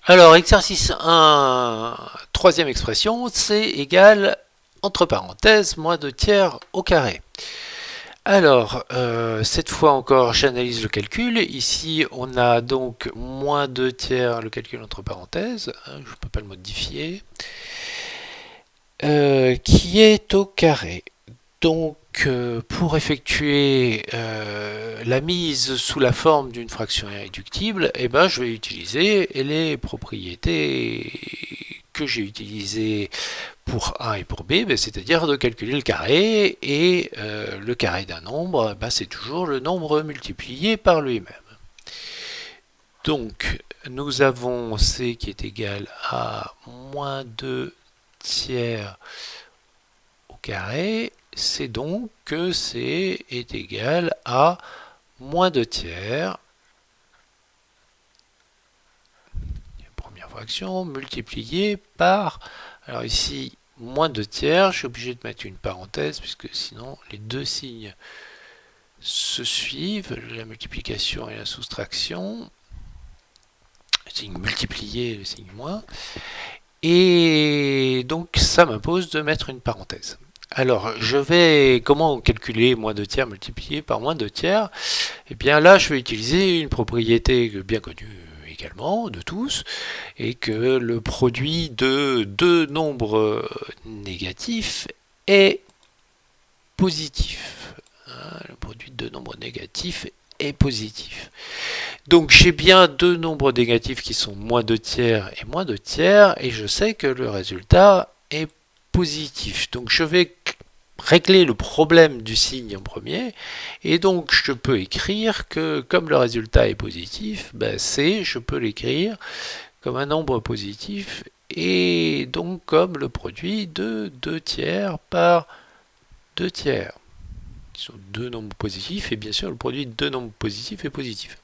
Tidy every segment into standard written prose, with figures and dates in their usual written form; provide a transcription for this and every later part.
Alors, exercice 1, troisième expression, c égale, entre parenthèses, moins 2 tiers au carré. Alors, cette fois encore, j'analyse le calcul. Ici, on a donc moins 2 tiers, le calcul entre parenthèses, je ne peux pas le modifier, qui est au carré. Donc, pour effectuer la mise sous la forme d'une fraction irréductible, eh ben, je vais utiliser les propriétés que j'ai utilisées pour A et pour B, ben, c'est-à-dire de calculer le carré, et le carré d'un nombre, ben, c'est toujours le nombre multiplié par lui-même. Donc, nous avons C qui est égal à moins 2 tiers au carré, c'est donc que C est égal à moins 2 tiers, première fraction, multiplié par, alors ici, moins 2 tiers, je suis obligé de mettre une parenthèse, puisque sinon les deux signes se suivent, la multiplication et la soustraction, le signe multiplié et le signe moins, et donc ça m'impose de mettre une parenthèse. Alors, comment calculer moins 2 tiers multiplié par moins 2 tiers? Eh bien là, je vais utiliser une propriété bien connue également de tous, et que le produit de deux nombres négatifs est positif. Le produit de deux nombres négatifs est positif. Donc j'ai bien deux nombres négatifs qui sont moins 2 tiers et moins 2 tiers, et je sais que le résultat est positif. Donc je vais régler le problème du signe en premier, et donc je peux écrire que comme le résultat est positif, ben C, je peux l'écrire comme un nombre positif, et donc comme le produit de 2 tiers par 2 tiers, qui sont deux nombres positifs, et bien sûr le produit de deux nombres positifs est positif.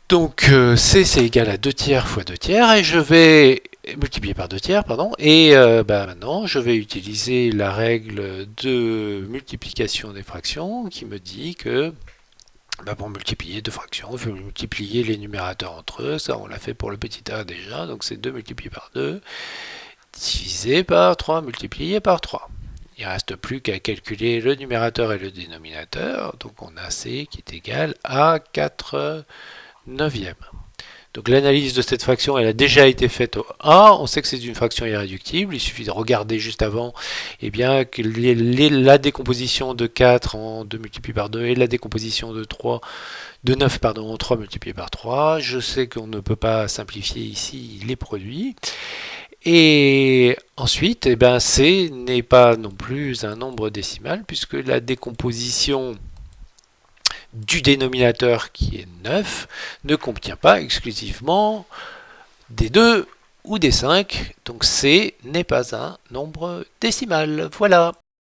Donc C c'est égal à 2 tiers fois 2 tiers, et je vais multiplier par 2 tiers, pardon, et maintenant je vais utiliser la règle de multiplication des fractions qui me dit que pour multiplier deux fractions, il faut multiplier les numérateurs entre eux, ça on l'a fait pour le petit a déjà, donc c'est 2 multiplié par 2, divisé par 3 multiplié par 3. Il ne reste plus qu'à calculer le numérateur et le dénominateur, donc on a C qui est égal à 4 neuvième. Donc l'analyse de cette fraction, elle a déjà été faite au A. On sait que c'est une fraction irréductible. Il suffit de regarder juste avant, eh bien, que la décomposition de 4 en 2 multiplié par 2 et la décomposition de 9 en 3 multiplié par 3. Je sais qu'on ne peut pas simplifier ici les produits. Et ensuite, eh ben, C n'est pas non plus un nombre décimal, puisque la décomposition du dénominateur qui est 9 ne contient pas exclusivement des 2 ou des 5, donc C n'est pas un nombre décimal. Voilà.